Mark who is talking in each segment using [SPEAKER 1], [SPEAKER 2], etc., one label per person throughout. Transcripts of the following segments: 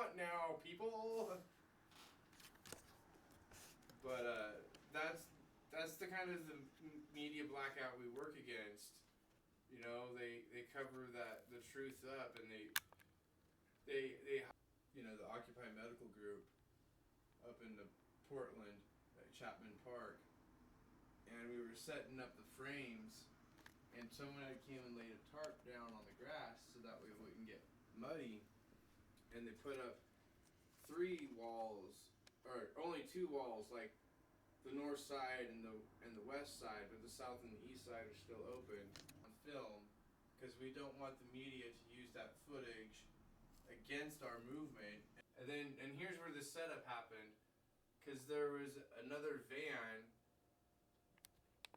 [SPEAKER 1] want now, people. But that's the kind of the media blackout we work against. You know, they cover the truth up, and they you know, the Occupy Medical Group up in Portland at Chapman Park, and we were setting up the frames, and someone had came and laid a tarp down on the grass so that way it wouldn't get muddy, and they put up 3 walls, or only 2 walls, like the north side and the west side, but the south and the east side are still open on film, because we don't want the media to use that footage against our movement. And here's where the setup happened, because there was another van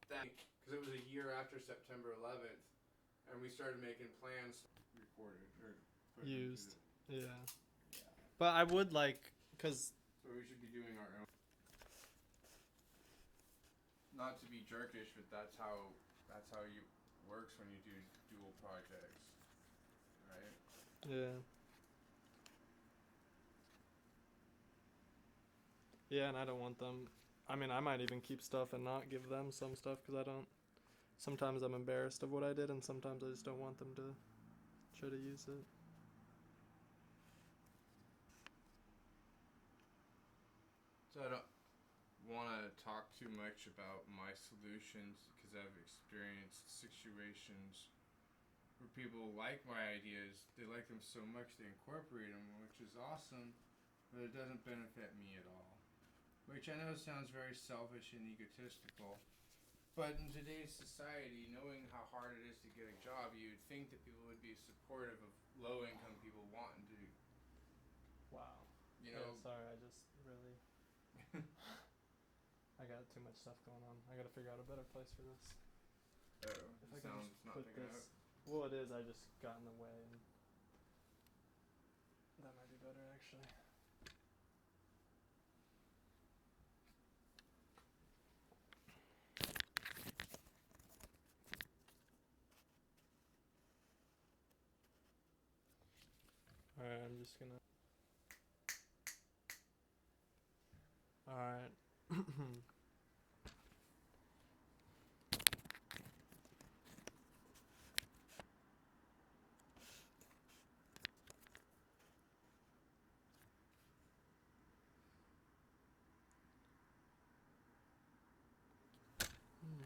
[SPEAKER 1] that, because it was a year after September 11th, and we started making plans. Recorded or
[SPEAKER 2] used. Yeah. But I would like, because
[SPEAKER 1] so we should be doing our own. Not to be jerkish, but that's how you works when you do dual projects, right?
[SPEAKER 2] Yeah. Yeah, and I don't want them. I mean, I might even keep stuff and not give them some stuff, because I don't. Sometimes I'm embarrassed of what I did, and sometimes I just don't want them to try to use it.
[SPEAKER 1] So I don't want to talk too much about my solutions, because I've experienced situations where people like my ideas. They like them so much they incorporate them, which is awesome, but it doesn't benefit me at all. Which I know sounds very selfish and egotistical, but in today's society, knowing how hard it is to get a job, you'd think that people would be supportive of low-income people wanting to.
[SPEAKER 2] Wow.
[SPEAKER 1] You know.
[SPEAKER 2] Yeah, sorry, I just really. I got too much stuff going on. I got to figure out a better place for this.
[SPEAKER 1] Oh,
[SPEAKER 2] If I can
[SPEAKER 1] sounds
[SPEAKER 2] just
[SPEAKER 1] not
[SPEAKER 2] put
[SPEAKER 1] picking
[SPEAKER 2] this.
[SPEAKER 1] up.
[SPEAKER 2] Well, it is. I just got in the way, and that might be better actually. Alright, I'm just gonna. Alright. I'm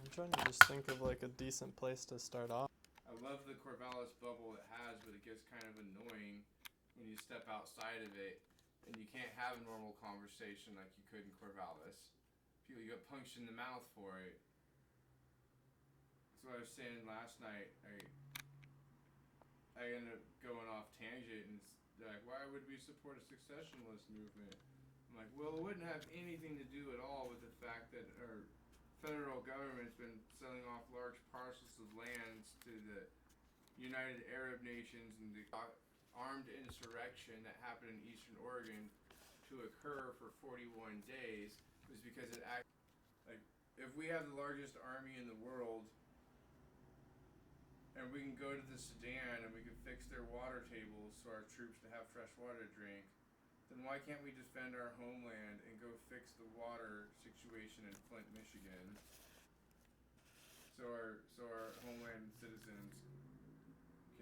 [SPEAKER 2] trying to just think of like a decent place to start off.
[SPEAKER 1] I love the Corvallis bubble it has, but it gets kind of annoying when you step outside of it and you can't have a normal conversation like you could in Corvallis. People, you get punched in the mouth for it. That's what I was saying last night. I ended up going off tangent and like, why would we support a successionalist movement? I'm like, well, it wouldn't have anything to do at all with the fact that our federal government's been selling off large parcels of lands to the United Arab Nations, and the armed insurrection that happened in Eastern Oregon to occur for 41 days was because it acted like, if we have the largest army in the world and we can go to the Sudan and we can fix their water tables so our troops to have fresh water to drink, then why can't we defend our homeland and go fix the water situation in Flint, Michigan, so our homeland citizens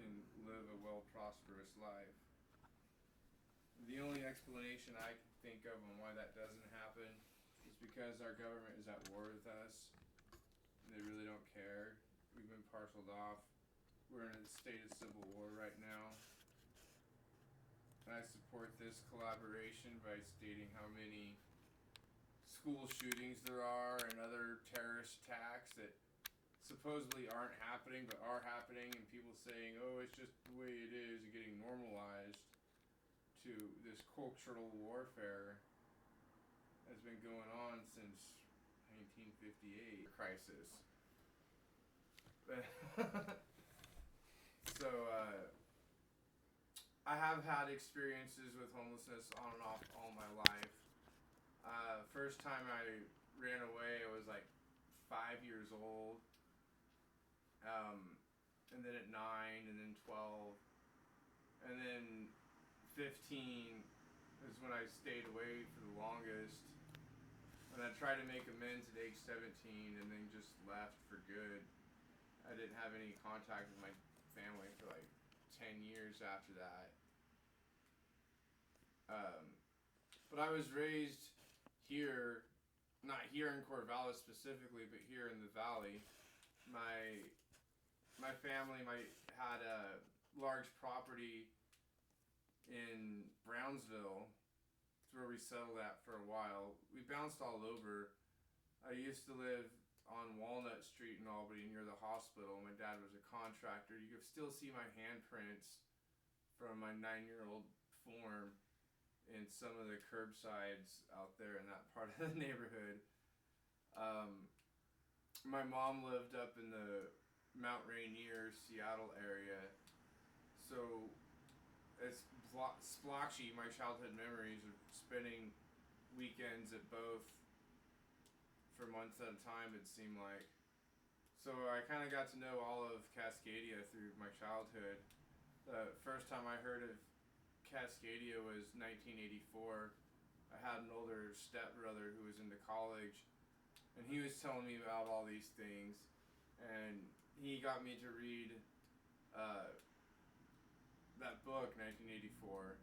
[SPEAKER 1] can live a well-prosperous life? The only explanation I can think of on why that doesn't happen is because our government is at war with us. They really don't care. We've been parceled off. We're in a state of civil war right now. And I support this collaboration by stating how many school shootings there are and other terrorist attacks that supposedly aren't happening but are happening, and people saying, oh, it's just the way it is, and getting normalized to this cultural warfare that's been going on since 1958 crisis. So I have had experiences with homelessness on and off all my life. First time I ran away, I was like 5 years old, and then at 9, and then 12, and then 15, is when I stayed away for the longest. And I tried to make amends at age 17 and then just left for good. I didn't have any contact with my family for like 10 years after that. But I was raised here, not here in Corvallis specifically, but here in the valley. My family had a large property in Brownsville. It's where we settled at for a while. We bounced all over. I used to live on Walnut Street in Albany near the hospital. My dad was a contractor. You could still see my handprints from my 9-year-old form in some of the curbsides out there in that part of the neighborhood. My mom lived up in the Mount Rainier, Seattle area. So it's splotchy, my childhood memories of spending weekends at both for months at a time, it seemed like. So I kind of got to know all of Cascadia through my childhood. The first time I heard of Cascadia was 1984. I had an older stepbrother who was into college, and he was telling me about all these things, and he got me to read that book, 1984,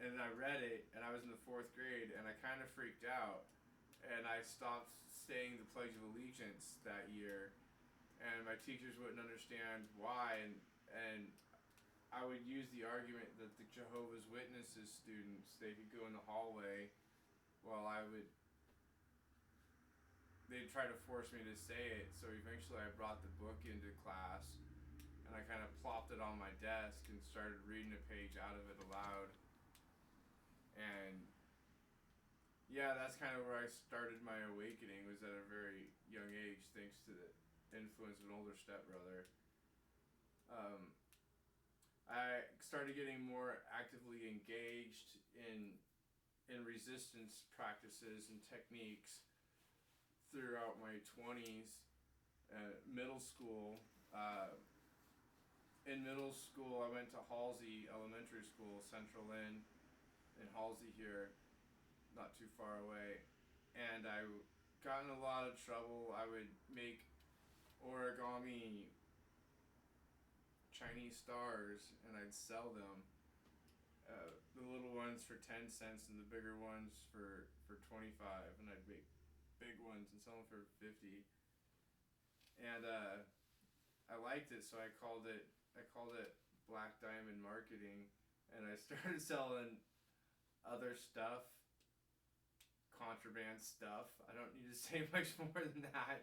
[SPEAKER 1] and I read it, and I was in the 4th grade, and I kind of freaked out, and I stopped saying the Pledge of Allegiance that year, and my teachers wouldn't understand why, and I would use the argument that the Jehovah's Witnesses students, they could go in the hallway while they'd try to force me to say it. So eventually I brought the book into class and I kind of plopped it on my desk and started reading a page out of it aloud. And yeah, that's kind of where I started my awakening, was at a very young age, thanks to the influence of an older stepbrother. I started getting more actively engaged in resistance practices and techniques throughout my 20s. Middle school. In middle school, I went to Halsey Elementary School, Central Lynn, in Halsey here, not too far away. And I got in a lot of trouble. I would make origami Chinese stars, and I'd sell them. The little ones for 10 cents and the bigger ones for 25, and I'd make big ones and sell them for 50. And I liked it, so I called it Black Diamond Marketing, and I started selling other stuff, contraband stuff. I don't need to say much more than that.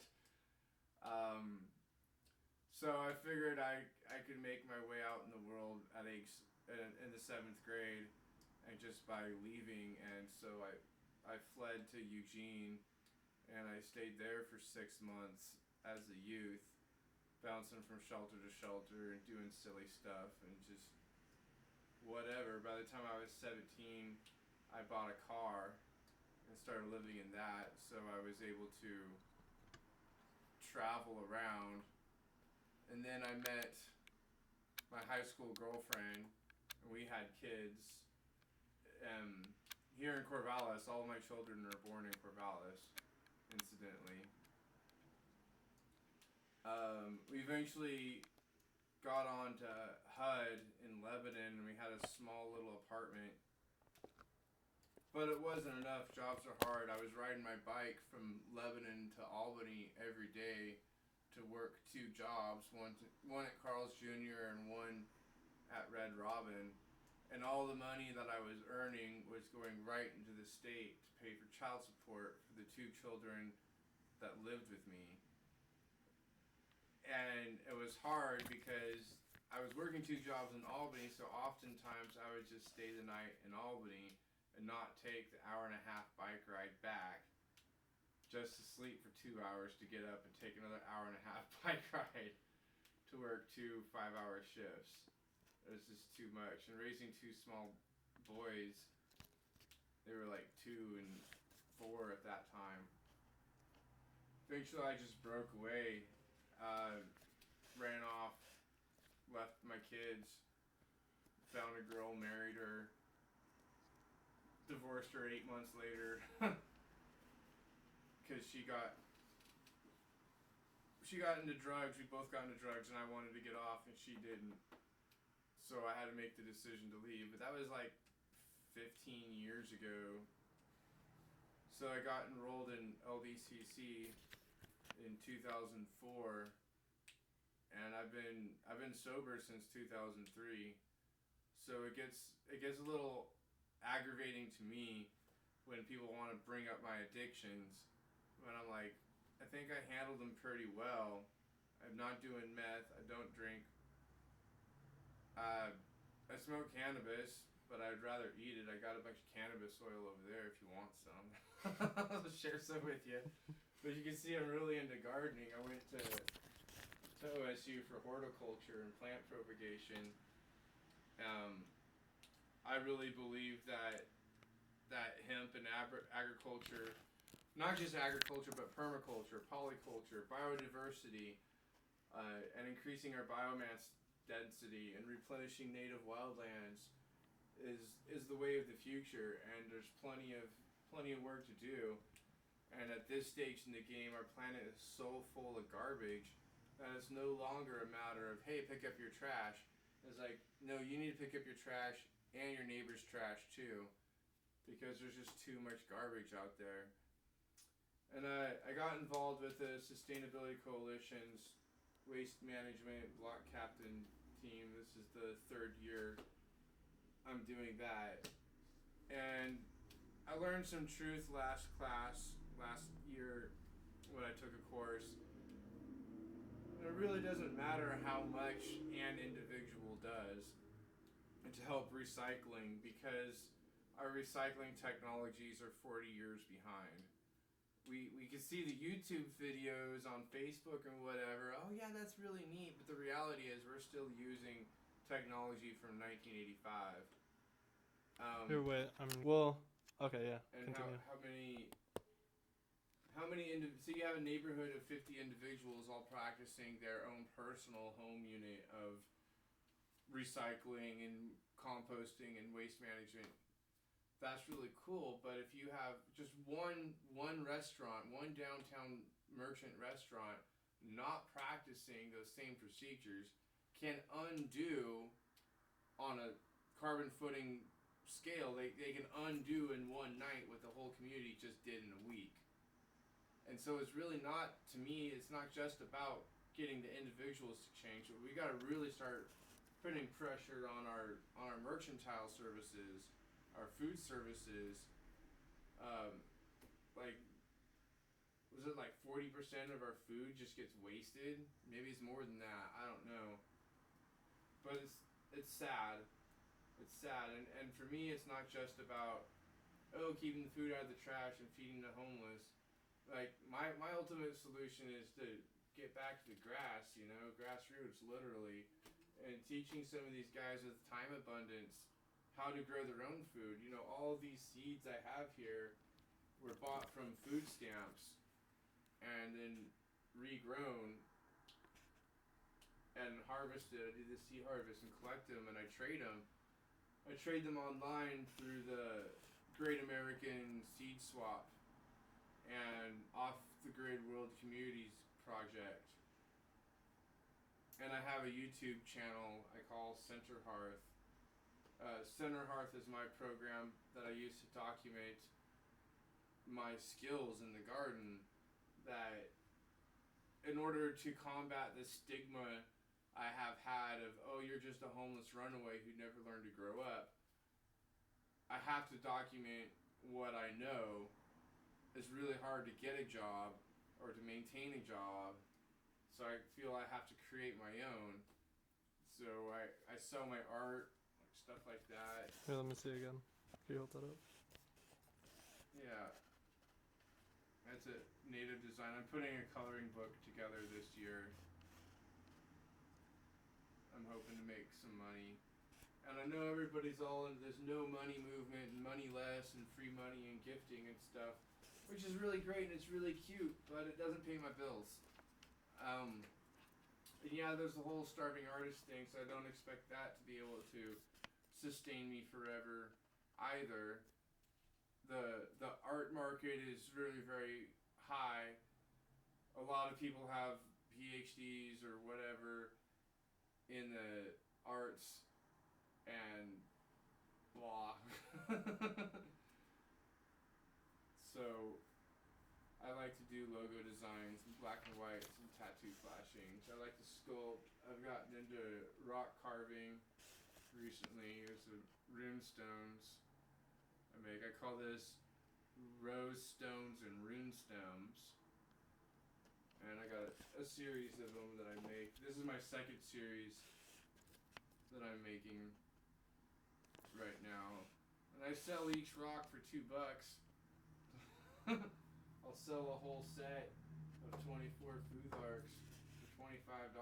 [SPEAKER 1] So I figured I could make my way out in the world at in the 7th grade, and just by leaving. And so I fled to Eugene, and I stayed there for 6 months as a youth, bouncing from shelter to shelter and doing silly stuff and just whatever. By the time I was 17, I bought a car and started living in that, so I was able to travel around. And then I met my high school girlfriend, and we had kids. Here in Corvallis, all of my children are born in Corvallis, incidentally. We eventually got on to HUD in Lebanon, and we had a small little apartment. But it wasn't enough. Jobs are hard. I was riding my bike from Lebanon to Albany every day to work 2 jobs, one at Carl's Jr. and one at Red Robin, and all the money that I was earning was going right into the state to pay for child support for the 2 children that lived with me. And it was hard because I was working 2 jobs in Albany, so oftentimes I would just stay the night in Albany and not take the hour-and-a-half bike ride back, just to sleep for 2 hours to get up and take another hour-and-a-half bike ride to work 2 5-hour shifts. It was just too much. And raising 2 small boys, they were like 2 and 4 at that time. Eventually I just broke away, ran off, left my kids, found a girl, married her, divorced her 8 months later because she got into drugs. We both got into drugs, and I wanted to get off, and she didn't. So I had to make the decision to leave. But that was like 15 years ago. So I got enrolled in LDCC in 2004, and I've been sober since 2003. So it gets a little aggravating to me when people want to bring up my addictions, when I'm like, I think I handled them pretty well. I'm not doing meth. I don't drink. I smoke cannabis, but I'd rather eat it. I got a bunch of cannabis oil over there if you want some. I'll share some with you. But you can see I'm really into gardening. I went to OSU for horticulture and plant propagation. I really believe that hemp and agriculture, not just agriculture, but permaculture, polyculture, biodiversity, and increasing our biomass density and replenishing native wildlands is the way of the future. And there's plenty of work to do. And at this stage in the game, our planet is so full of garbage that it's no longer a matter of, hey, pick up your trash. It's like, no, you need to pick up your trash and your neighbor's trash too, because there's just too much garbage out there. And I got involved with the Sustainability Coalition's waste management block captain team. This is the 3rd year I'm doing that. And I learned some truth last year when I took a course. It really doesn't matter how much an individual does to help recycling, because our recycling technologies are 40 years behind. We can see the YouTube videos on Facebook and whatever. Oh yeah, that's really neat. But the reality is we're still using technology from 1985.
[SPEAKER 2] Here, wait. Well, okay, yeah.
[SPEAKER 1] And
[SPEAKER 2] continue.
[SPEAKER 1] So you have a neighborhood of 50 individuals all practicing their own personal home unit of recycling and composting and waste management. That's really cool. But if you have just one restaurant, one downtown merchant restaurant not practicing those same procedures, can undo on a carbon footing scale. They can undo in one night what the whole community just did in a week. And so it's really not, to me, it's not just about getting the individuals to change, but we got to really start putting pressure on our mercantile services, our food services. Like, was it like 40% of our food just gets wasted? Maybe it's more than that. I don't know. But it's sad. It's sad. And for me, it's not just about, keeping the food out of the trash and feeding the homeless. Like, my ultimate solution is to get back to the grass, grassroots, literally, and teaching some of these guys with time abundance how to grow their own food. All of these seeds I have here were bought from food stamps and then regrown and harvested. I do the seed harvest and collect them, and I trade them. I trade them online through the Great American Seed Swap and Off the Grid World Communities Project. And I have a YouTube channel I call Center Hearth. Center Hearth is my program that I use to document my skills in the garden, that in order to combat the stigma I have had of, you're just a homeless runaway who never learned to grow up, I have to document what I know. It's really hard to get a job or to maintain a job, so I feel I have to create my own. So I sell my art, stuff like that.
[SPEAKER 2] Here, let me see again. Can you hold that up?
[SPEAKER 1] Yeah. That's a native design. I'm putting a coloring book together this year. I'm hoping to make some money. And I know everybody's all in this no money movement and money less and free money and gifting and stuff, which is really great and it's really cute, but it doesn't pay my bills. And yeah, there's the whole starving artist thing, so I don't expect that to be able to sustain me forever either. the art market is really very high. A lot of people have PhDs or whatever in the arts and blah. So I like to do logo designs, some black and white, some tattoo flashings. I like to sculpt. I've gotten into rock carving recently. Here's the rune stones I make. I call this rose stones and rune stems. And I got a series of them that I make. This is my second series that I'm making right now. And I sell each rock for $2. I'll sell a whole set of 24 Futharks for $25.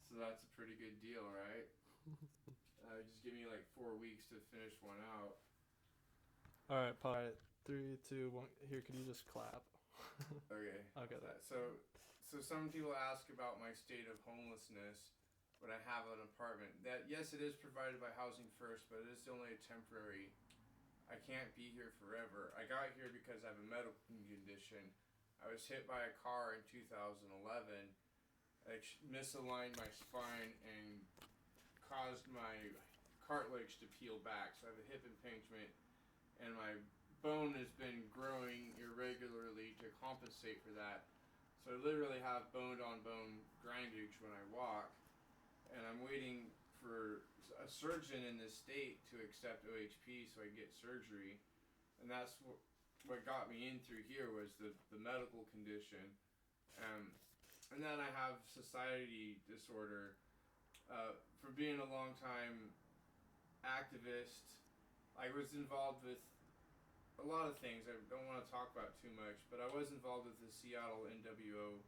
[SPEAKER 1] So that's a pretty good deal, right? Just give me like 4 weeks to finish one out.
[SPEAKER 2] Alright, Alright, 3, 2, 1. Here, could you just clap?
[SPEAKER 1] Okay.
[SPEAKER 2] Okay.
[SPEAKER 1] So some people ask about my state of homelessness when I have an apartment. That, yes, it is provided by Housing First, but it is only a temporary. I can't be here forever. I got here because I have a medical condition. I was hit by a car in 2011. I misaligned my spine and caused my cartilage to peel back. So I have a hip impingement, and my bone has been growing irregularly to compensate for that. So I literally have bone-on-bone grindage when I walk, and I'm waiting for a surgeon in this state to accept OHP so I get surgery. And that's what got me in through here was the medical condition. And then I have society disorder. For being a long-time activist, I was involved with a lot of things I don't want to talk about too much, but I was involved with the Seattle NWO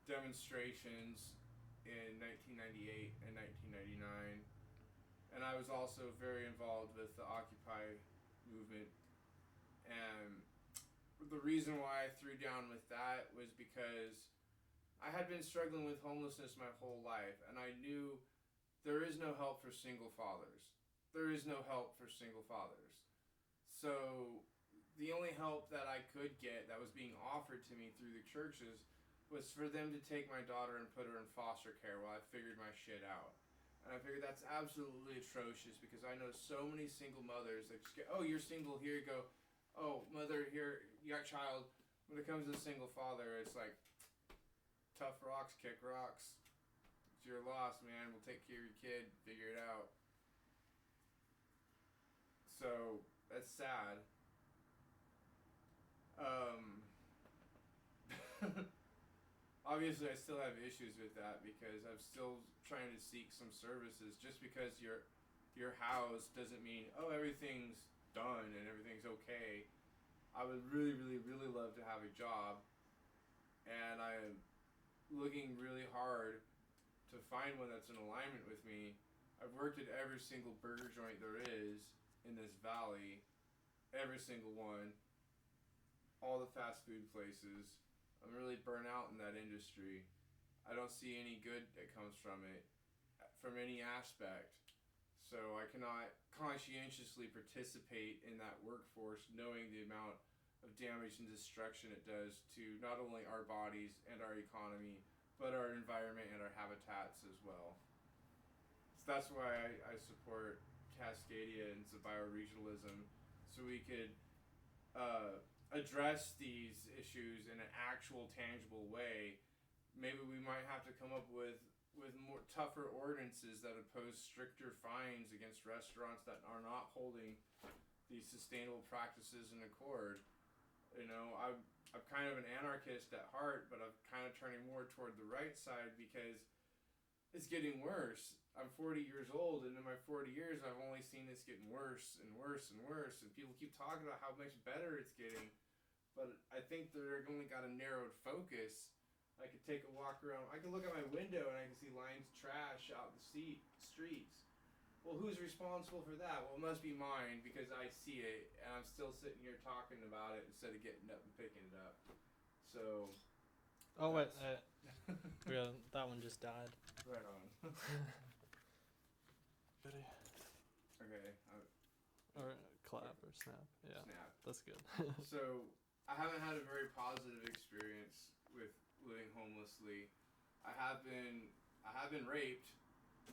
[SPEAKER 1] demonstrations in 1998 and 1999. And I was also very involved with the Occupy movement. And the reason why I threw down with that was because I had been struggling with homelessness my whole life, and I knew there is no help for single fathers. There is no help for single fathers. So the only help that I could get that was being offered to me through the churches was for them to take my daughter and put her in foster care while I figured my shit out. And I figured that's absolutely atrocious because I know so many single mothers that just get, oh, you're single, here you go. Oh, mother, here, you got child. When it comes to a single father, it's like, tough rocks, kick rocks. It's your loss, man. We'll take care of your kid, figure it out. So that's sad. Obviously, I still have issues with that because I'm still trying to seek some services. Just because you're housed doesn't mean, oh, everything's done and everything's okay. I would really, really, really love to have a job, and I am looking really hard to find one that's in alignment with me. I've worked at every single burger joint there is in this valley, every single one, all the fast food places. I'm really burnt out in that industry. I don't see any good that comes from it, from any aspect. So I cannot conscientiously participate in that workforce knowing the amount of damage and destruction it does to not only our bodies and our economy, but our environment and our habitats as well. So that's why I support Cascadia and bioregionalism, so we could address these issues in an actual, tangible way. Maybe we might have to come up with more tougher ordinances that impose stricter fines against restaurants that are not holding these sustainable practices in accord. You know, I'm kind of an anarchist at heart, but I'm kind of turning more toward the right side because it's getting worse. I'm 40 years old, and in my 40 years, I've only seen this getting worse and worse and worse, and people keep talking about how much better it's getting, but I think they're only got a narrowed focus. I could take a walk around. I can look out my window, and I can see lines of trash out in the streets. Well, who's responsible for that? Well, it must be mine because I see it, and I'm still sitting here talking about it instead of getting up and picking it up. So.
[SPEAKER 2] Oh, wait. Yeah, that one just died.
[SPEAKER 1] Right on.
[SPEAKER 2] Ready?
[SPEAKER 1] Okay.
[SPEAKER 2] Alright, clap or snap. Yeah,
[SPEAKER 1] Snap.
[SPEAKER 2] that's good.
[SPEAKER 1] So I haven't had a very positive experience with living homelessly. I have been raped.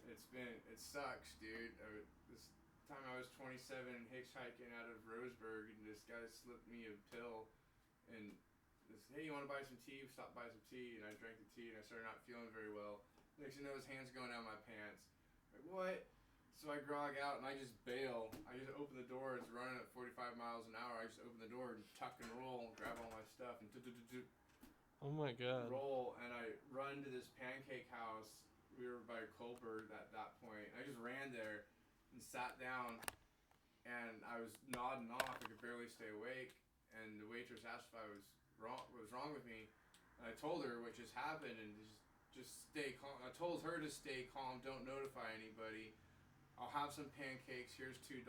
[SPEAKER 1] It sucks, dude. This time I was 27 hitchhiking out of Roseburg, and this guy slipped me a pill, and this, hey, you want to buy some tea? Stop by some tea, and I drank the tea, and I started not feeling very well. Next thing you know, his hand's going down my pants. Like, what? So I grog out and I just bail. I just open the door. It's running at 45 miles an hour. I just open the door and tuck and roll and grab all my stuff and
[SPEAKER 2] Oh my god.
[SPEAKER 1] roll. And I run to this pancake house. We were by Colbert at that point. I just ran there and sat down. And I was nodding off. I could barely stay awake. And the waitress asked if I was wrong. What was wrong with me? And I told her what just happened and just stay calm. I told her to stay calm. Don't notify anybody. I'll have some pancakes. Here's $2.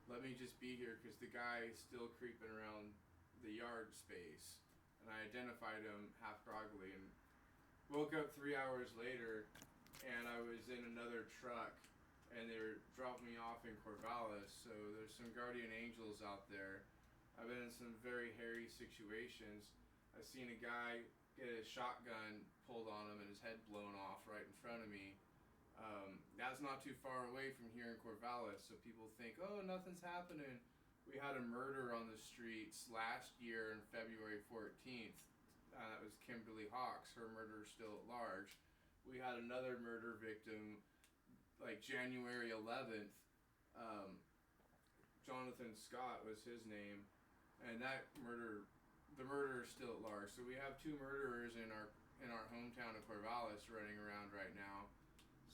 [SPEAKER 1] Let me just be here because the guy is still creeping around the yard space. And I identified him half groggily and woke up 3 hours later and I was in another truck and they were dropping me off in Corvallis. So there's some guardian angels out there. I've been in some very hairy situations. I've seen a guy get a shotgun pulled on him and his head blown off right in front of me. That's not too far away from here in Corvallis, so people think, oh, nothing's happening. We had a murder on the streets last year on February 14th. That was Kimberly Hawks. Her murder is still at large. We had another murder victim, like January 11th. Jonathan Scott was his name, and the murder is still at large. So we have 2 murderers in our hometown of Corvallis running around right now.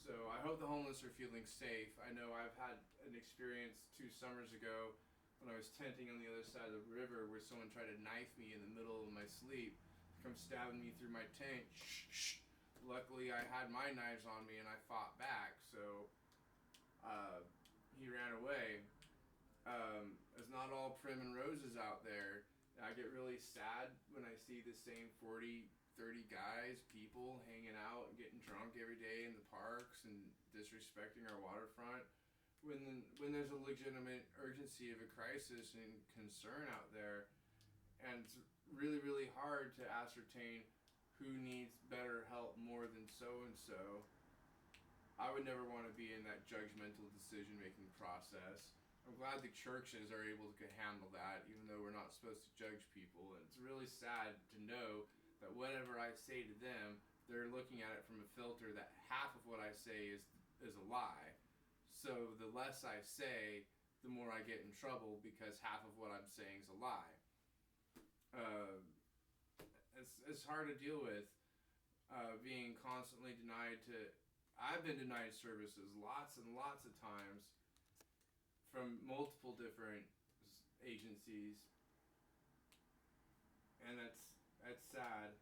[SPEAKER 1] So I hope the homeless are feeling safe. I know I've had an experience 2 summers ago when I was tenting on the other side of the river where someone tried to knife me in the middle of my sleep, come stabbing me through my tent. Luckily, I had my knives on me and I fought back, so he ran away. It's not all prim and roses out there. I get really sad when I see the same 40, 30 guys, people hanging out and getting drunk every day in the parks and disrespecting our waterfront. When there's a legitimate urgency of a crisis and concern out there, and it's really, really hard to ascertain who needs better help more than so-and-so. I would never want to be in that judgmental decision-making process. I'm glad the churches are able to handle that, even though we're not supposed to judge people. And it's really sad to know that whatever I say to them, they're looking at it from a filter that half of what I say is a lie. So the less I say, the more I get in trouble because half of what I'm saying is a lie. It's hard to deal with being constantly denied to. I've been denied services lots and lots of times from multiple different agencies, and that's sad.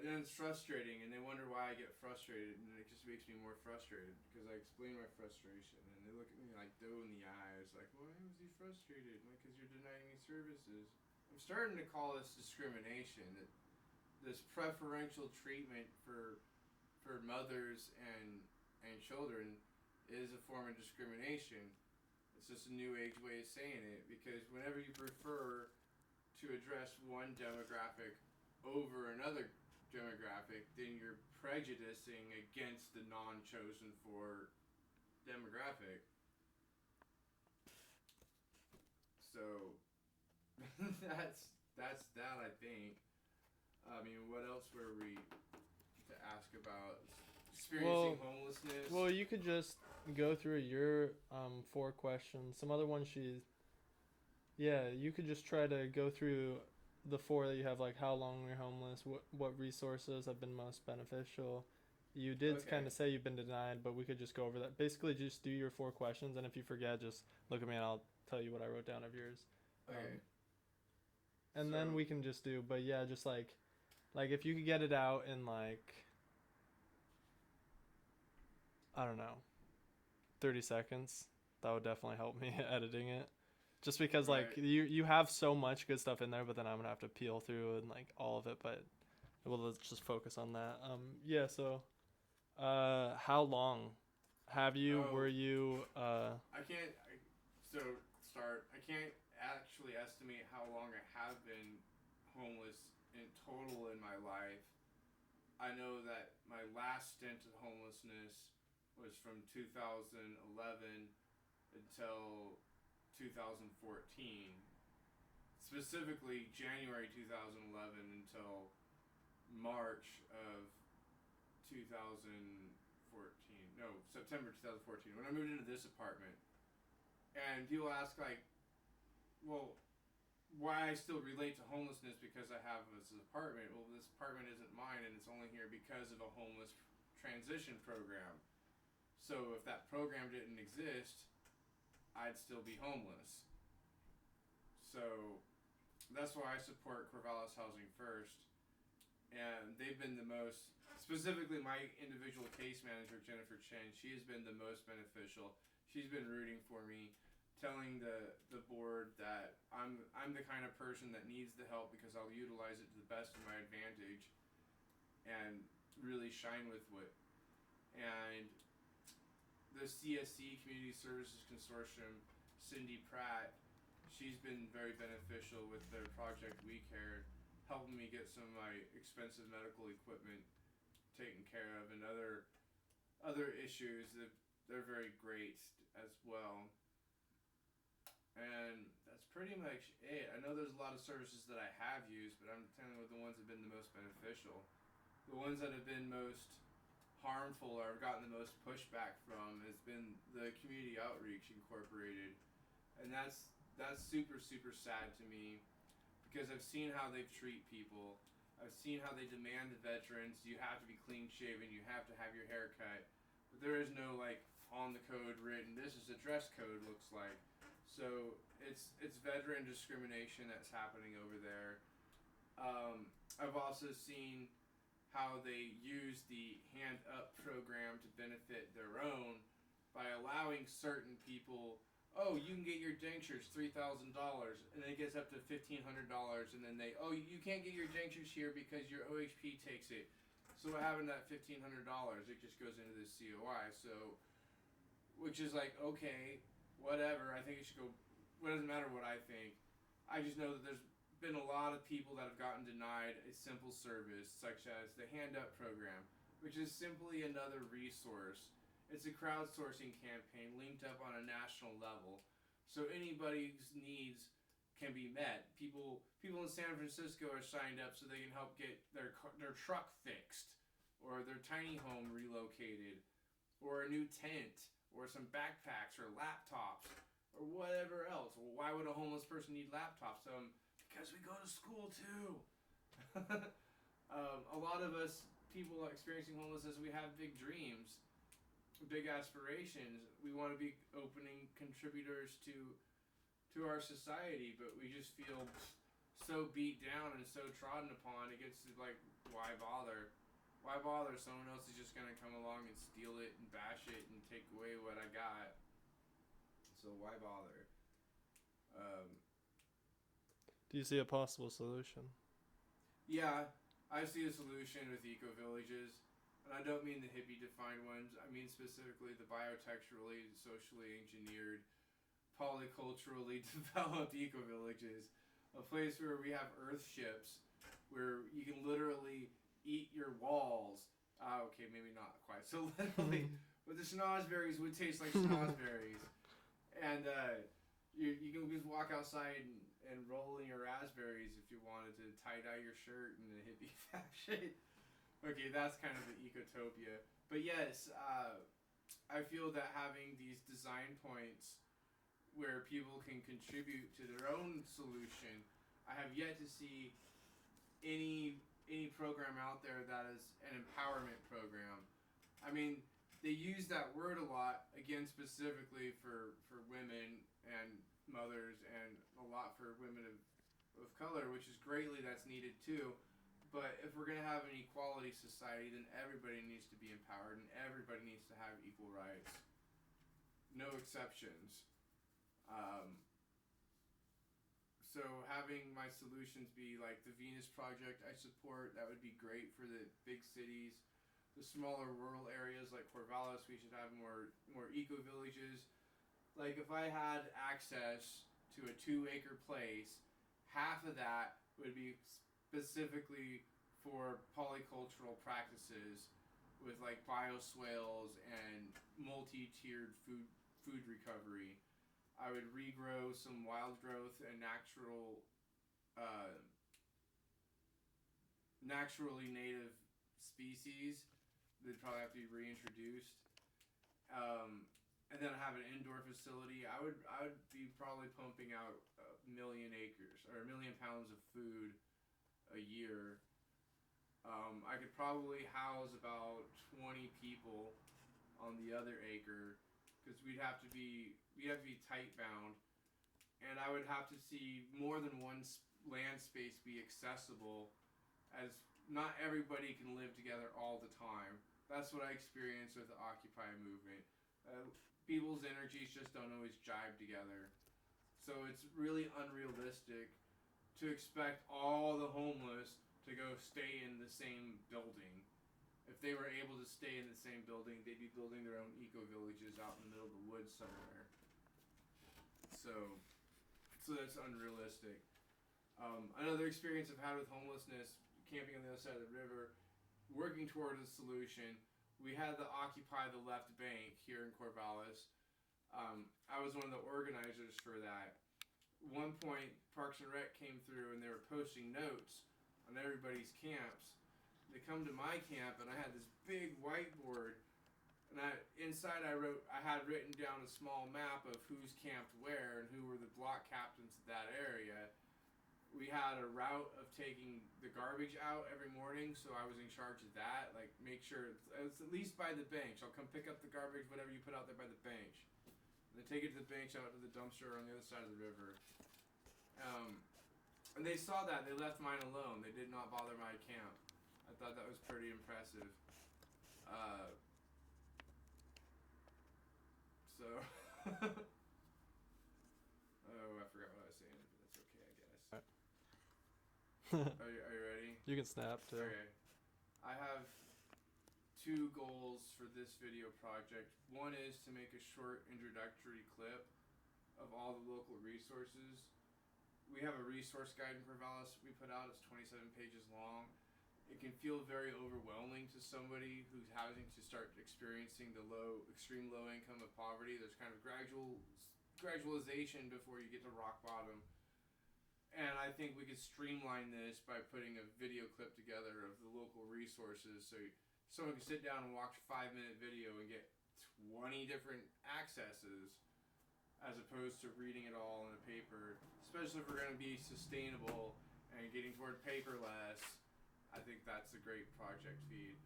[SPEAKER 1] And it's frustrating, and they wonder why I get frustrated, and it just makes me more frustrated because I explain my frustration, and they look at me like doe in the eyes, like, why was he frustrated? Like, because you're denying me services. I'm starting to call this discrimination, that this preferential treatment for mothers and children is a form of discrimination. It's just a new age way of saying it, because whenever you prefer to address one demographic over another demographic, then you're prejudicing against the non-chosen for demographic. So that's that, I think. I mean, what else were we to ask about? Experiencing homelessness.
[SPEAKER 2] Well, you could just go through your 4 questions. Some other ones you could just try to go through the 4 that you have, like how long you're homeless, what resources have been most beneficial. You did kind of say you've been denied, but we could just go over that. Basically, just do your 4 questions, and if you forget, just look at me and I'll tell you what I wrote down of yours.
[SPEAKER 1] Okay.
[SPEAKER 2] And then we can just do, but yeah, just like if you could get it out in like, I don't know, 30 seconds, that would definitely help me editing it. Just because like you have so much good stuff in there, but then I'm gonna have to peel through and like all of it. But let's just focus on that. So how long Have you?
[SPEAKER 1] Oh.
[SPEAKER 2] Were you?
[SPEAKER 1] I can't actually estimate how long I have been homeless in total in my life. I know that my last stint of homelessness was from 2011 until 2014. Specifically, January 2011 until March of 2014. No, September 2014. When I moved into this apartment. And people ask, like, well, why I still relate to homelessness because I have this apartment. Well, this apartment isn't mine, and it's only here because of a homeless transition program. So if that program didn't exist, I'd still be homeless. So that's why I support Corvallis Housing First. And they've been the most, specifically my individual case manager, Jennifer Chen, she has been the most beneficial. She's been rooting for me, telling the board that I'm the kind of person that needs the help because I'll utilize it to the best of my advantage and really shine with it. And the CSC, Community Services Consortium, Cindy Pratt, she's been very beneficial with their Project We Care, helping me get some of my expensive medical equipment taken care of and other issues that they're very great as well. And that's pretty much it. I know there's a lot of services that I have used, but I'm telling you the ones that have been the most beneficial. The ones that have been most harmful or have gotten the most pushback from has been the Community Outreach Incorporated. And that's super, super sad to me because I've seen how they treat people. I've seen how they demand the veterans, you have to be clean shaven, you have to have your hair cut. But there is no like on the code written, this is a dress code looks like. So it's veteran discrimination that's happening over there. I've also seen how they use the Hand Up program to benefit their own by allowing certain people, oh, you can get your dentures $3,000, and then it gets up to $1,500, and then they, oh, you can't get your dentures here because your OHP takes it. So what happened to that $1,500? It just goes into this COI. So, which is like, okay, whatever. I think it should go. It doesn't matter what I think. I just know that there's been a lot of people that have gotten denied a simple service, such as the Hand Up program, which is simply another resource. It's a crowdsourcing campaign linked up on a national level, so anybody's needs can be met. People in San Francisco are signed up so they can help get their truck fixed, or their tiny home relocated, or a new tent, or some backpacks or laptops, or whatever else. Well, why would a homeless person need laptops? Because we go to school too. A lot of us people experiencing homelessness, we have big dreams, big aspirations. We want to be opening contributors to our society, but we just feel so beat down and so trodden upon. It gets to like, why bother? Why bother? Someone else is just gonna come along and steal it and bash it and take away what I got. So why bother?
[SPEAKER 2] Do you see a possible solution?
[SPEAKER 1] Yeah, I see a solution with eco-villages. And I don't mean the hippie-defined ones. I mean specifically the biotexturally, socially engineered, polyculturally developed eco-villages. A place where we have earth ships, where you can literally eat your walls. Okay, maybe not quite so literally, but the schnozberries would taste like schnozberries. And you can just walk outside and roll in your raspberries if you wanted to tie-dye your shirt in a hippie fashion. Okay, that's kind of the ecotopia. But yes, I feel that having these design points where people can contribute to their own solution, I have yet to see any program out there that is an empowerment program. I mean, they use that word a lot, again, specifically for women and mothers, and a lot for women of color, which is greatly that's needed too. But if we're going to have an equality society, then everybody needs to be empowered and everybody needs to have equal rights. No exceptions. So having my solutions be like the Venus Project I support, that would be great for the big cities. the smaller rural areas like Corvallis, we should have more eco villages. Like if I had access to a 2-acre place, half of that would be specifically for polycultural practices with like bioswales and multi-tiered food recovery. I would regrow some wild growth and naturally native species. They'd probably have to be reintroduced. And then have an indoor facility. I would be probably pumping out 1,000,000 acres or 1,000,000 pounds of food a year. I could probably house about 20 people on the other acre because we'd have to be tight bound, and I would have to see more than one land space be accessible, as not everybody can live together all the time. That's what I experienced with the Occupy movement. People's energies just don't always jive together. So it's really unrealistic to expect all the homeless to go stay in the same building. If they were able to stay in the same building, they'd be building their own eco villages out in the middle of the woods somewhere. So that's unrealistic. Another experience I've had with homelessness, camping on the other side of the river, working toward a solution. We had the Occupy the Left Bank here in Corvallis. I was one of the organizers for that. One point, Parks and Rec came through and they were posting notes on everybody's camps. They come to my camp and I had this big whiteboard, and inside I had written down a small map of who's camped where and who were the block captains of that area. We had a route of taking the garbage out every morning, so I was in charge of that. Like, make sure it's at least by the bench. I'll come pick up the garbage, whatever you put out there by the bench. And then take it to the bench out to the dumpster on the other side of the river. And they saw that. They left mine alone. They did not bother my camp. I thought that was pretty impressive. So... oh, I forgot what I was saying, but that's okay, I guess. Are you ready?
[SPEAKER 2] You can snap too.
[SPEAKER 1] Okay. I have 2 goals for this video project. One is to make a short introductory clip of all the local resources. We have a resource guide in Corvallis we put out. It's 27 pages long. It can feel very overwhelming to somebody who's having to start experiencing the extreme low income of poverty. There's kind of gradualization before you get to rock bottom. And I think we could streamline this by putting a video clip together of the local resources, so someone can sit down and watch a 5-minute video and get 20 different accesses, as opposed to reading it all in a paper. Especially if we're going to be sustainable and getting toward paperless, I think that's a great project feed.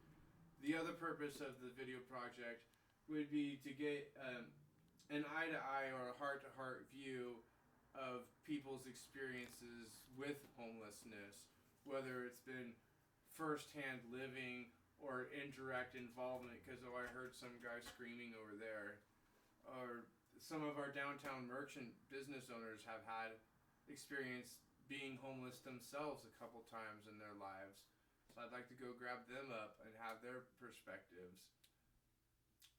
[SPEAKER 1] The other purpose of the video project would be to get an eye-to-eye or a heart-to-heart view of people's experiences with homelessness, whether it's been first-hand living or indirect involvement because, oh, I heard some guy screaming over there. Or some of our downtown merchant business owners have had experience being homeless themselves a couple times in their lives. So I'd like to go grab them up and have their perspectives.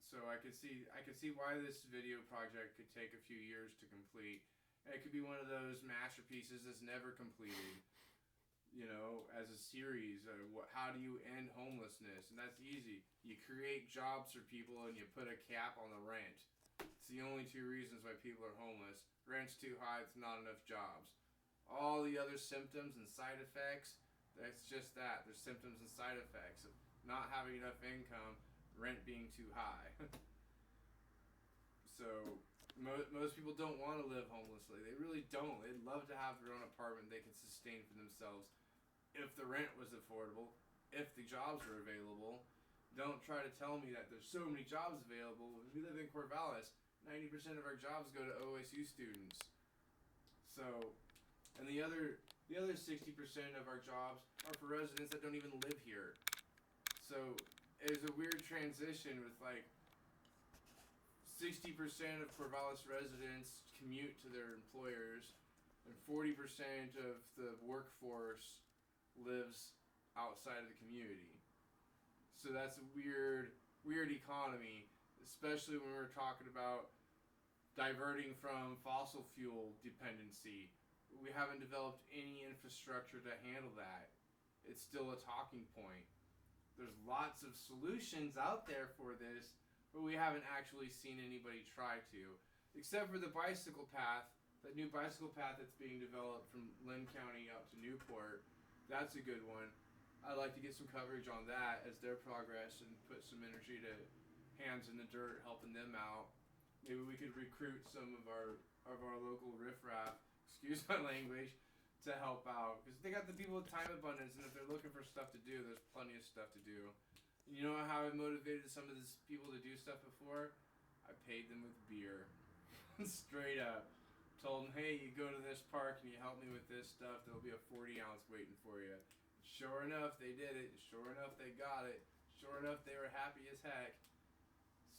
[SPEAKER 1] So I could see why this video project could take a few years to complete. And it could be one of those masterpieces that's never completed, as a series. How do you end homelessness? And that's easy. You create jobs for people and you put a cap on the rent. It's the only 2 reasons why people are homeless. Rent's too high, it's not enough jobs. All the other symptoms and side effects, that's just that. There's symptoms and side effects of not having enough income, rent being too high. So most people don't want to live homelessly. They really don't. They'd love to have their own apartment they can sustain for themselves if the rent was affordable, if the jobs were available. Don't try to tell me that there's so many jobs available. We live in Corvallis. 90% of our jobs go to OSU students. So, and the other 60% of our jobs are for residents that don't even live here. So it's a weird transition with 60% of Corvallis residents commute to their employers, and 40% of the workforce lives outside of the community. So that's a weird economy, especially when we're talking about diverting from fossil fuel dependency. We haven't developed any infrastructure to handle that. It's still a talking point. There's lots of solutions out there for this, but we haven't actually seen anybody try to. Except for the bicycle path, that new bicycle path that's being developed from Glin County out to Newport. That's a good one. I'd like to get some coverage on that as their progress and put some energy to hands in the dirt helping them out. Maybe we could recruit some of our local riffraff, excuse my language, to help out, because they got the people with time abundance, and if they're looking for stuff to do, there's plenty of stuff to do. You know how I motivated some of these people to do stuff before? I paid them with beer. Straight up. Told them, hey, you go to this park and you help me with this stuff, there'll be a 40-ounce waiting for you. Sure enough, they did it. Sure enough, they got it. Sure enough, they were happy as heck.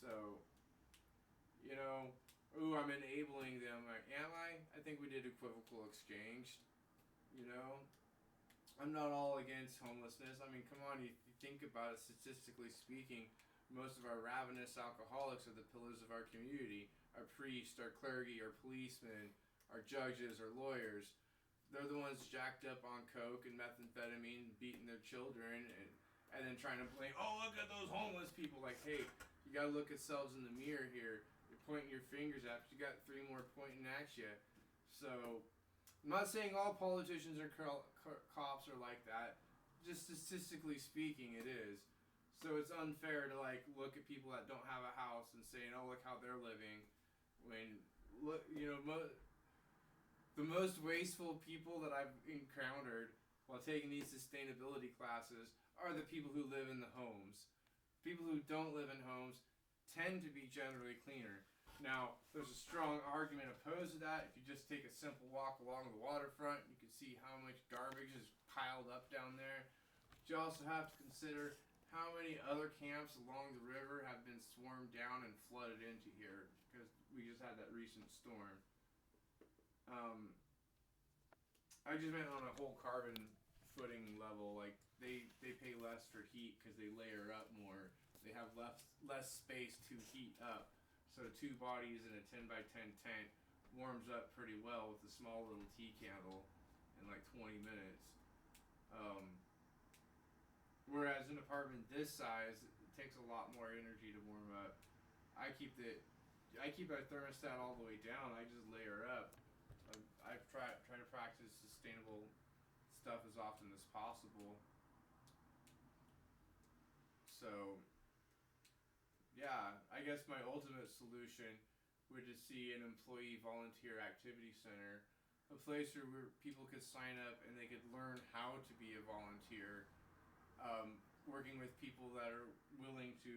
[SPEAKER 1] So, you know, I'm enabling them. Am I? I think we did equivocal exchange. You know, I'm not all against homelessness. I mean, come on, you think about it, statistically speaking, most of our ravenous alcoholics are the pillars of our community. Our priests, our clergy, our policemen, our judges, our lawyers. They're the ones jacked up on coke and methamphetamine, beating their children, and then trying to blame, oh, look at those homeless people. Like, hey, you got to look at yourselves in the mirror here. You're pointing your fingers at, but you got 3 more pointing at you. So, I'm not saying all politicians or cops are like that. Just statistically speaking, it is. So it's unfair to like look at people that don't have a house and saying, "Oh, look how they're living," when look, you know, the most wasteful people that I've encountered while taking these sustainability classes are the people who live in the homes. People who don't live in homes tend to be generally cleaner. Now, there's a strong argument opposed to that. If you just take a simple walk along the waterfront, you can see how much garbage is piled up down there. But you also have to consider how many other camps along the river have been swarmed down and flooded into here, because we just had that recent storm. I just meant on a whole carbon footing level. Like, they pay less for heat because they layer up more. They have less space to heat up. So 2 bodies in a 10 by 10 tent warms up pretty well with a small little tea candle in like 20 minutes. Whereas an apartment this size, it takes a lot more energy to warm up. I keep our thermostat all the way down. I just layer up. I try to practice sustainable stuff as often as possible. So, yeah, I guess my ultimate solution would just see an employee volunteer activity center, a place where people could sign up and they could learn how to be a volunteer, working with people that are willing to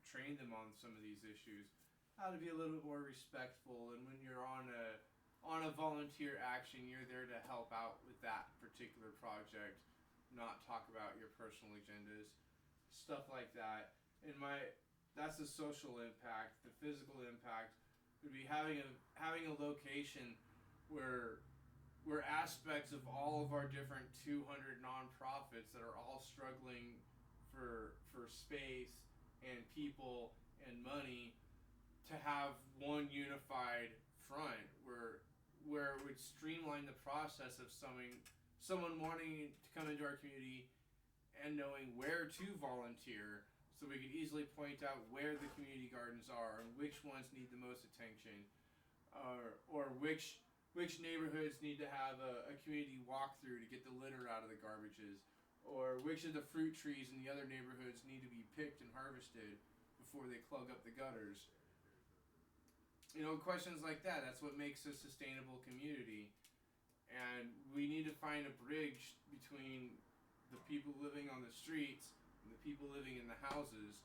[SPEAKER 1] train them on some of these issues, how to be a little bit more respectful, and when you're on a volunteer action, you're there to help out with that particular project, not talk about your personal agendas, stuff like that. And that's the social impact. The physical impact would be having a location where aspects of all of our different 200 nonprofits that are all struggling for space and people and money to have one unified front where it would streamline the process of someone wanting to come into our community and knowing where to volunteer, so we could easily point out where the community gardens are and which ones need the most attention, or which neighborhoods need to have a community walkthrough to get the litter out of the garbages, or which of the fruit trees in the other neighborhoods need to be picked and harvested before they clog up the gutters. You know, questions like that. That's what makes a sustainable community. And we need to find a bridge between the people living on the streets and the people living in the houses.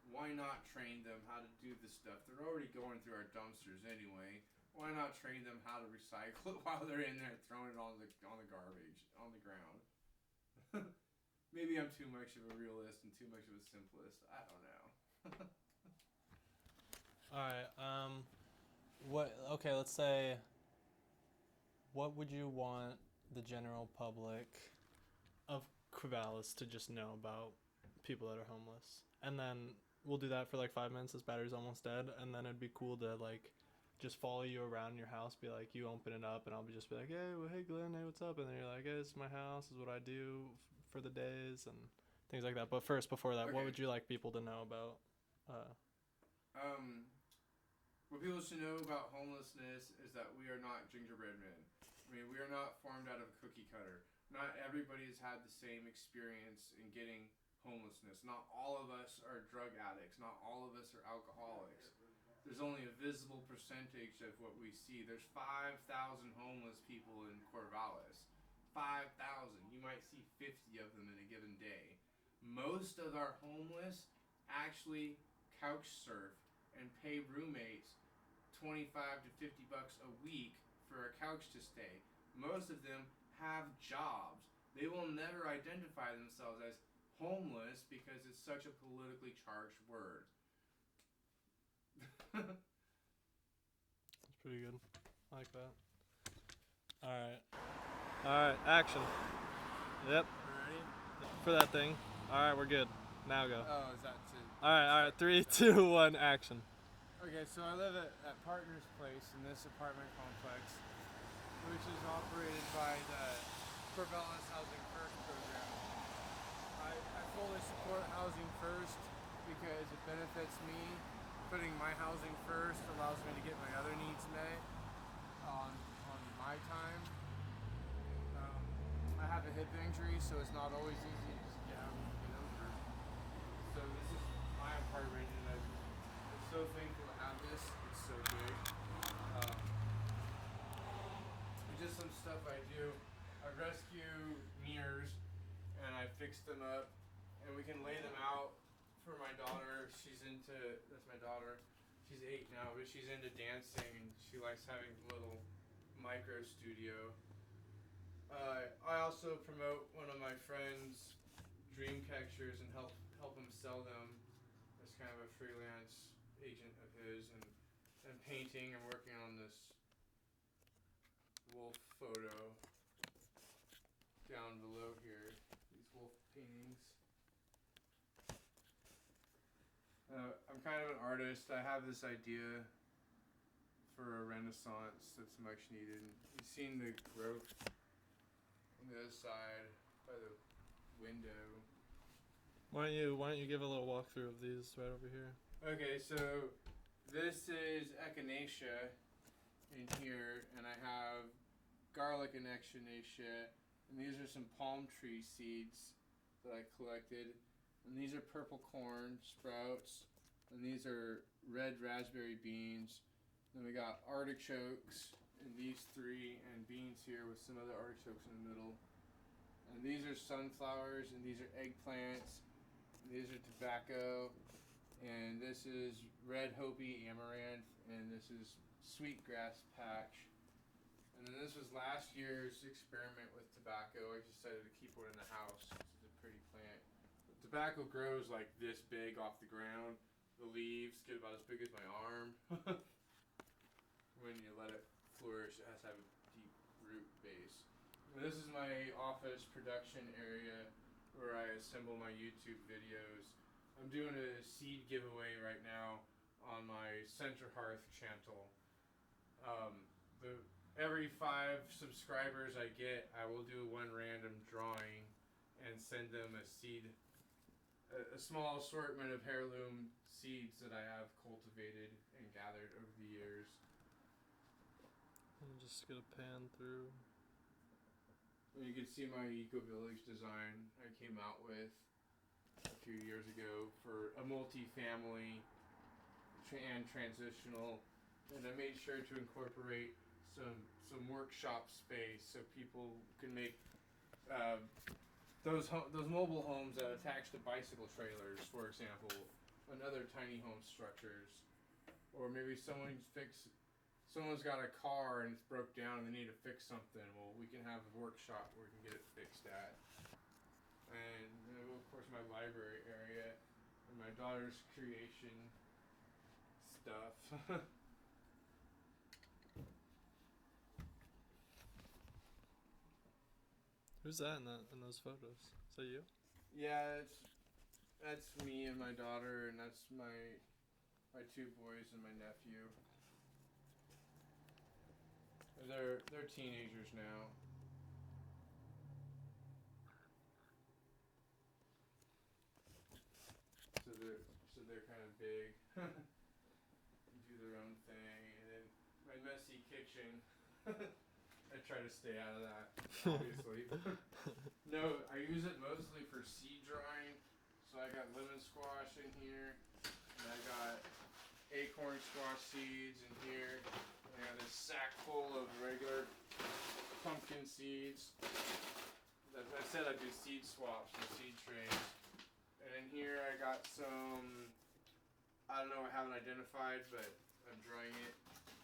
[SPEAKER 1] Why not train them how to do this stuff? They're already going through our dumpsters anyway. Why not train them how to recycle it while they're in there throwing it on the garbage, on the ground? Maybe I'm too much of a realist and too much of a simplist. I don't know.
[SPEAKER 2] Alright, okay, let's say, what would you want the general public of Corvallis to just know about people that are homeless, and then we'll do that for like 5 minutes. This battery's almost dead, and then it'd be cool to like just follow you around your house. Be like, you open it up, and I'll just be like, hey, well, hey, Glin, hey, what's up? And then you're like, hey, this is my house. This is what I do for the days and things like that. But first, before that, what would you like people to know about?
[SPEAKER 1] What people should know about homelessness is that we are not gingerbread men. I mean, we are not formed out of a cookie cutter. Not everybody has had the same experience in getting homelessness. Not all of us are drug addicts. Not all of us are alcoholics. There's only a visible percentage of what we see. There's 5,000 homeless people in Corvallis. 5,000. You might see 50 of them in a given day. Most of our homeless actually couch surf and pay roommates 25 to 50 bucks a week for a couch to stay. Most of them have jobs. They will never identify themselves as homeless because it's such a politically charged word.
[SPEAKER 2] That's pretty good. I like that. Alright, action. Yep.
[SPEAKER 1] Ready?
[SPEAKER 2] For that thing. Alright, we're good. Now go.
[SPEAKER 1] Oh, is that it?
[SPEAKER 2] Alright, 3, 2, 1, action.
[SPEAKER 1] Okay, so I live at Partner's Place in this apartment complex, which is operated by the Corvallis Housing First program. I fully support Housing First because it benefits me. Putting my housing first allows me to get my other needs met on my time. I have a hip injury, so it's not always easy to just get out and get over. So this is my apartment, and I'm so thankful to have this. It's so big. Just some stuff I do. I rescue mirrors, and I fix them up, and we can lay them out for my daughter. That's my daughter. She's 8 now, but she's into dancing, and she likes having a little micro studio. I also promote one of my friends' dream catchers and help him sell them as kind of a freelance agent of his, and painting and working on this wolf photo down below here. These wolf paintings. I'm kind of an artist. I have this idea for a renaissance that's much needed. You've seen the growth on the other side by the window.
[SPEAKER 2] Why don't you give a little walkthrough of these right over here?
[SPEAKER 1] Okay, so this is echinacea in here, and I have garlic and echinacea, and these are some palm tree seeds that I collected. And these are purple corn sprouts, and these are red raspberry beans. Then we got artichokes, and these 3, and beans here with some other artichokes in the middle. And these are sunflowers, and these are eggplants, and these are tobacco, and this is red Hopi amaranth, and this is sweetgrass patch. And then this was last year's experiment with tobacco. I decided to keep one in the house because it's a pretty plant. Tobacco grows like this big off the ground. The leaves get about as big as my arm. When you let it flourish, it has to have a deep root base. And this is my office production area where I assemble my YouTube videos. I'm doing a seed giveaway right now on my Center Hearth channel. Every 5 subscribers I get, I will do one random drawing and send them a seed. A small assortment of heirloom seeds that I have cultivated and gathered over the years.
[SPEAKER 2] I'm just gonna pan through.
[SPEAKER 1] You can see my eco-village design I came out with a few years ago for a multi-family and transitional, and I made sure to incorporate some workshop space so people can make those mobile homes that attach to bicycle trailers, for example, and other tiny home structures. Or maybe someone's got a car and it's broke down and they need to fix something. Well, we can have a workshop where we can get it fixed at. And of course my library area and my daughter's creation stuff.
[SPEAKER 2] Who's that in those photos? Is that you?
[SPEAKER 1] Yeah, That's me and my daughter, and that's my two boys and my nephew. They're teenagers now. So they're kind of big. Do their own thing, and then my messy kitchen. I try to stay out of that, obviously. No, I use it mostly for seed drying. So I got lemon squash in here, and I got acorn squash seeds in here. And I got this sack full of regular pumpkin seeds. As I said, I do seed swaps and seed trays. And in here I got some, I don't know, I haven't identified, but I'm drying it.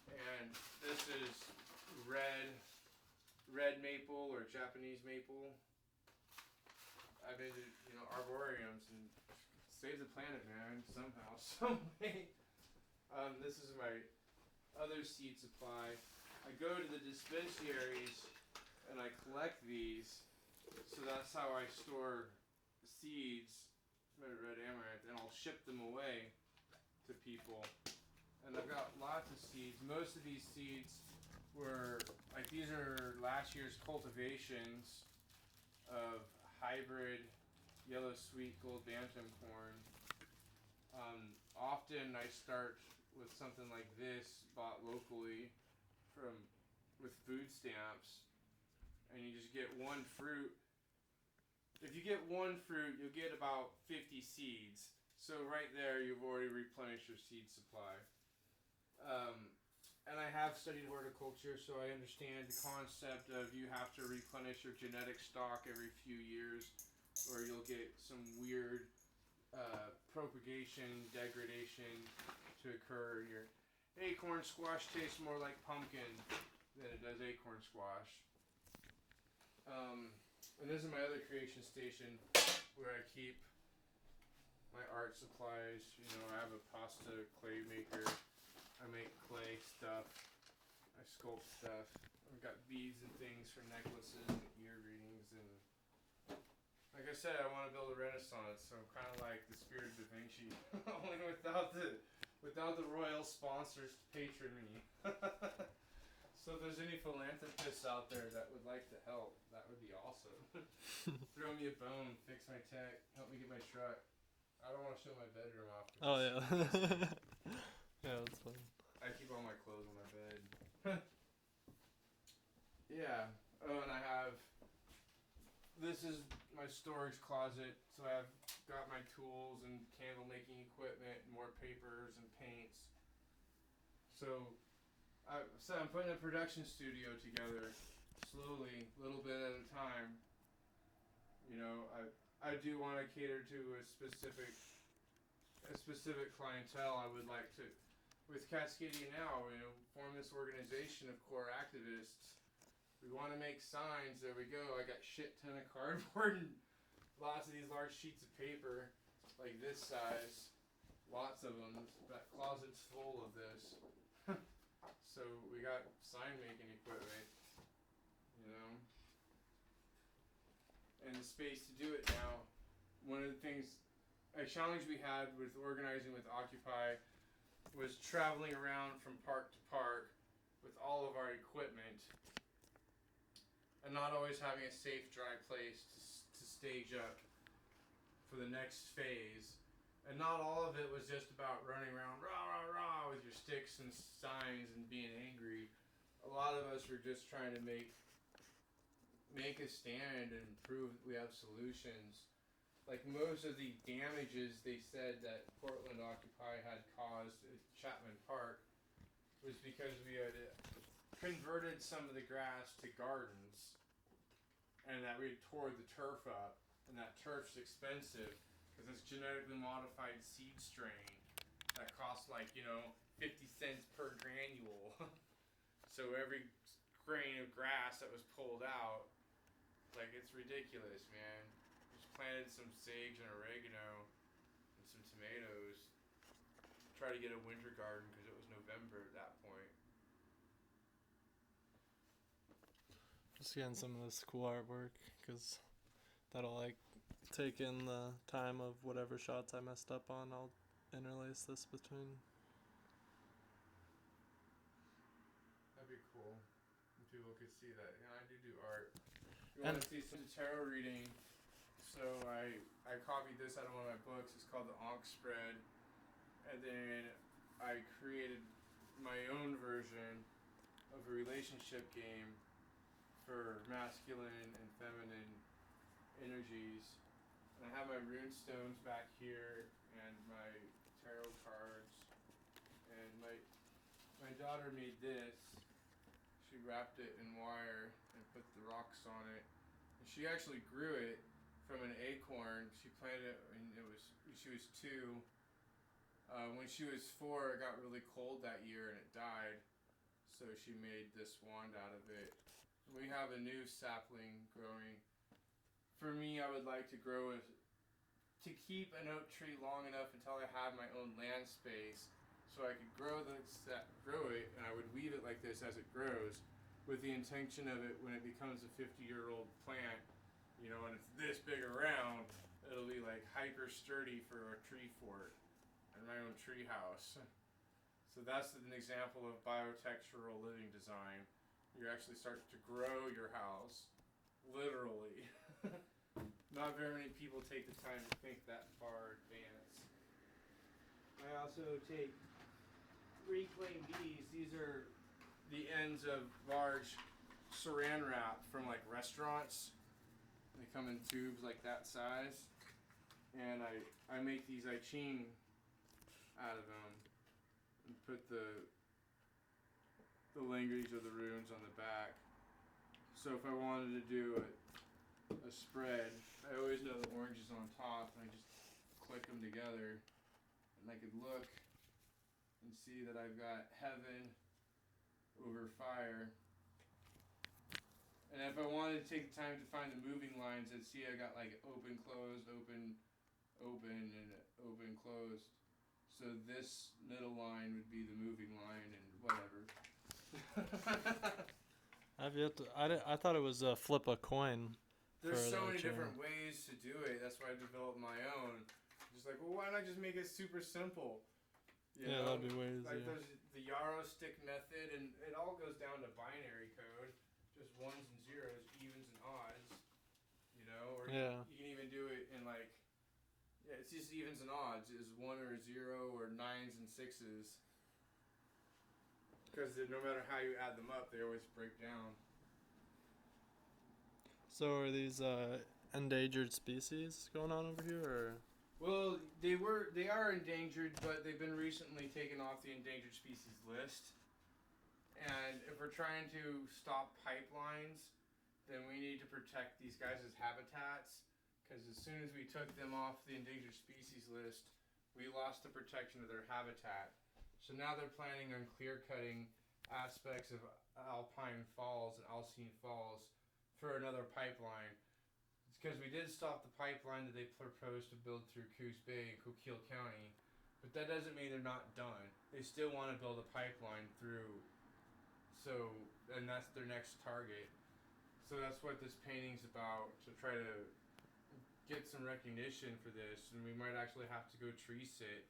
[SPEAKER 1] And this is red maple or Japanese maple. I've made arboreums and save the planet, man, somehow, some way. This is my other seed supply. I go to the dispensaries and I collect these, so that's how I store seeds, red amaranth, and I'll ship them away to people. And I've got lots of seeds. Most of these seeds were, like, these are last year's cultivations of hybrid yellow sweet gold bantam corn. Often I start with something like this bought locally with food stamps, and you just get one fruit. If you get one fruit, you'll get about 50 seeds. So right there, you've already replenished your seed supply. And I have studied horticulture, so I understand the concept of you have to replenish your genetic stock every few years, or you'll get some weird propagation, degradation to occur. Your acorn squash tastes more like pumpkin than it does acorn squash. And this is my other creation station where I keep my art supplies. I have a pasta clay maker. I make clay stuff. I sculpt stuff. I've got beads and things for necklaces and earrings, and like I said, I want to build a renaissance, so I'm kind of like the spirit of Da Vinci, only without the royal sponsors to patron me. So if there's any philanthropists out there that would like to help, that would be awesome. Throw me a bone, fix my tech, help me get my truck. I don't want to show my bedroom off.
[SPEAKER 2] Oh yeah. Yeah, that's fun.
[SPEAKER 1] I keep all my clothes on my bed. Yeah. Oh, and this is my storage closet. So I've got my tools and candle making equipment, and more papers and paints. So I'm putting a production studio together slowly, a little bit at a time. I do want to cater to a specific clientele. I would like to, with Cascadia Now, form this organization of core activists. We want to make signs. There we go. I got shit ton of cardboard and lots of these large sheets of paper, like this size. Lots of them. That closet's full of this. So we got sign making equipment, and the space to do it now. One of the things, a challenge we had with organizing with Occupy was traveling around from park to park with all of our equipment and not always having a safe, dry place to stage up for the next phase. And not all of it was just about running around rah, rah, rah with your sticks and signs and being angry. A lot of us were just trying to make a stand and prove that we have solutions. Like most of the damages they said that Portland Occupy had caused at Chapman Park was because we had converted some of the grass to gardens, and that we had tore the turf up, and that turf's expensive because it's genetically modified seed strain that costs 50 cents per granule. So every grain of grass that was pulled out, it's ridiculous, man. Just planted some sage and oregano and some tomatoes. Try to get a winter garden because it was November at that point.
[SPEAKER 2] Just getting some of this cool artwork because that'll take in the time of whatever shots I messed up on. I'll interlace this between.
[SPEAKER 1] That'd be cool. If people could see that. Yeah, I do art. You want to see some tarot reading? So I copied this out of one of my books. It's called the Ankh Spread, and then I created my own version of a relationship game for masculine and feminine energies. And I have my rune stones back here and my tarot cards. And my daughter made this. She wrapped it in wire and put the rocks on it. And she actually grew it from an acorn. She planted it when she was 2. When she was 4, it got really cold that year and it died. So she made this wand out of it. We have a new sapling growing. For me, I would like to to keep an oak tree long enough until I have my own land space, so I could grow it, and I would weave it like this as it grows, with the intention of it when it becomes a 50-year-old plant, and it's this big around, it'll be like hyper sturdy for a tree fort and my own tree house. So that's an example of biotextural living design. You actually start to grow your house, literally. Not very many people take the time to think that far advanced. I also take reclaimed bees. These are the ends of large saran wrap from like restaurants. They come in tubes like that size. And I make these I Ching out of them and put the language of the runes on the back. So if I wanted to do a spread, I always know the orange is on top, and I just click them together, and I could look and see that I've got heaven over fire. And if I wanted to take the time to find the moving lines, I'd see I got like open, closed, open, open, and open, closed. So this middle line would be the moving line, and whatever.
[SPEAKER 2] I've yet to, I thought it was flip a coin.
[SPEAKER 1] There's so many different ways to do it. That's why I developed my own. Just like, well, why not just make it super simple?
[SPEAKER 2] Yeah, that'd be ways.
[SPEAKER 1] Like there's the Yarrow stick method, and it all goes down to binary code, just ones and zeros, evens and odds. Or you can even do it in like, it's just evens and odds. Is 1 or 0 or 9s and 6s. Because no matter how you add them up, they always break down.
[SPEAKER 2] So are these endangered species going on over here, or?
[SPEAKER 1] Well, they are endangered, but they've been recently taken off the endangered species list. And if we're trying to stop pipelines, then we need to protect these guys' habitats. Because as soon as we took them off the endangered species list, we lost the protection of their habitat. So now they're planning on clear-cutting aspects of Alpine Falls and Alcine Falls for another pipeline. It's because we did stop the pipeline that they proposed to build through Coos Bay and Coquille County, but that doesn't mean they're not done. They still want to build a pipeline through, and that's their next target. So that's what this painting's about, to try to get some recognition for this, and we might actually have to go tree sit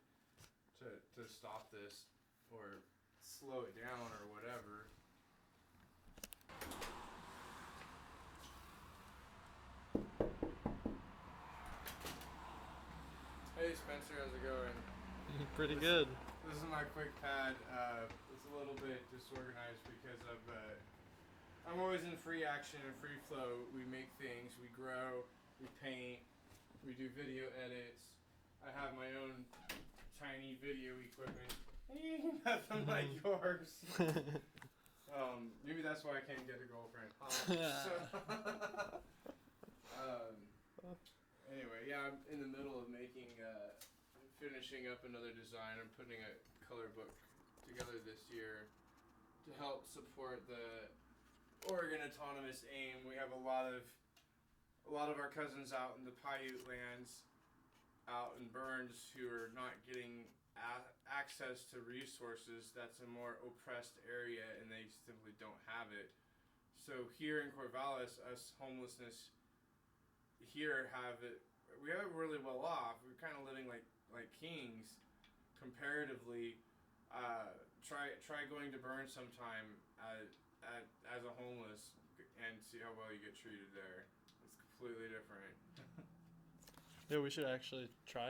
[SPEAKER 1] to stop this or slow it down or whatever. Hey Spencer, how's it going?
[SPEAKER 2] Pretty good.
[SPEAKER 1] This is my quick pad. It's a little bit disorganized because I'm always in free action and free flow. We make things, we grow, we paint, we do video edits. I have my own tiny video equipment. Nothing like yours. Maybe that's why I can't get a girlfriend. Anyway, yeah, I'm in the middle of finishing up another design. I'm putting a color book together this year to help support the Oregon Autonomous AIM. We have a lot of our cousins out in the Paiute lands, out in Burns, who are not getting access to resources. That's a more oppressed area, and they simply don't have it. So here in Corvallis, us homelessness here we are really well off. We're kind of living like kings, comparatively. Try going to Burn sometime as a homeless and see how well you get treated there. It's completely different.
[SPEAKER 2] Yeah, we should actually try